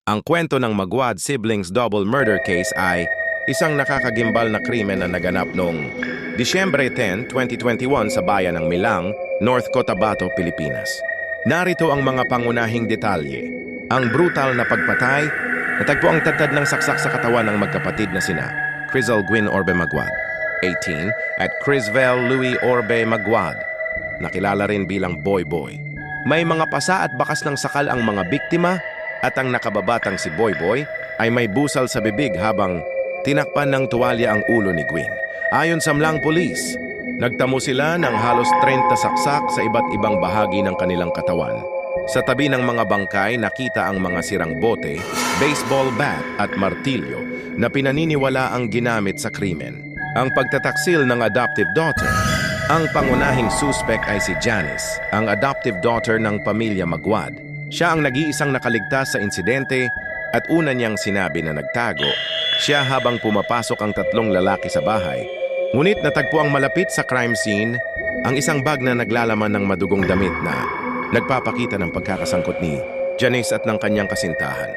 Ang kwento ng Maguad siblings double murder case ay isang nakakagimbal na krimen na naganap noong Disyembre 10, 2021 sa bayan ng Milang, North Cotabato, Pilipinas. Narito ang mga pangunahing detalye. Ang brutal na pagpatay, natagpo ang tatad ng saksak sa katawan ng magkapatid na sina Crizal Gwyn Orbe Maguad, 18, at Crisvel Louis Orbe Maguad, nakilala rin bilang Boy Boy. May mga pasa at bakas ng sakal ang mga biktima at ang nakababatang si Boy Boy ay may busal sa bibig habang tinakpan ng tuwalya ang ulo ni Gwyn. Ayon sa Mlang Police, nagtamo sila ng halos 30 saksak sa iba't ibang bahagi ng kanilang katawan. Sa tabi ng mga bangkay, nakita ang mga sirang bote, baseball bat at martilyo na pinaniniwala ang ginamit sa krimen. Ang pagtataksil ng adoptive daughter. Ang pangunahing suspect ay si Janice, ang adoptive daughter ng pamilya Maguad. Siya ang nag-iisang nakaligtas sa insidente at una niyang sinabi na nagtago siya habang pumapasok ang tatlong lalaki sa bahay. Ngunit natagpo ang malapit sa crime scene ang isang bag na naglalaman ng madugong damit na nagpapakita ng pagkakasangkot ni Janice at ng kanyang kasintahan.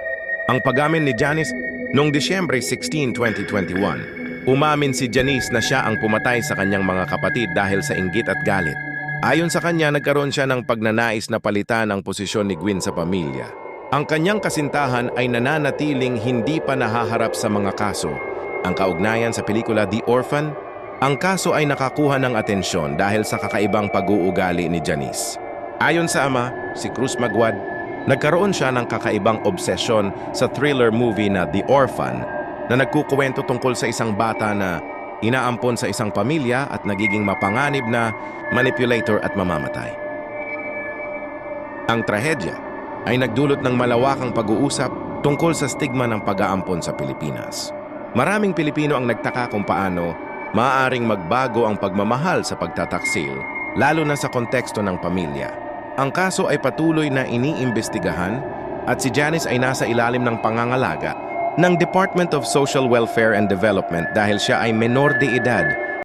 Ang pag-amin ni Janice noong Disyembre 16, 2021, umamin si Janice na siya ang pumatay sa kanyang mga kapatid dahil sa inggit at galit. Ayon sa kanya, nagkaroon siya ng pagnanais na palitan ang posisyon ni Gwyn sa pamilya. Ang kanyang kasintahan ay nananatiling hindi pa nahaharap sa mga kaso. Ang kaugnayan sa pelikula The Orphan, ang kaso ay nakakuha ng atensyon dahil sa kakaibang pag-uugali ni Janice. Ayon sa ama, si Cruz Maguad, nagkaroon siya ng kakaibang obsesyon sa thriller movie na The Orphan na nagkukuwento tungkol sa isang bata na inaampon sa isang pamilya at nagiging mapanganib na manipulator at mamamatay. Ang trahedya ay nagdulot ng malawakang pag-uusap tungkol sa stigma ng pag-aampon sa Pilipinas. Maraming Pilipino ang nagtaka kung paano maaaring magbago ang pagmamahal sa pagtataksil, lalo na sa konteksto ng pamilya. Ang kaso ay patuloy na iniimbestigahan at si Janice ay nasa ilalim ng pangangalaga ng Department of Social Welfare and Development dahil siya ay menor de edad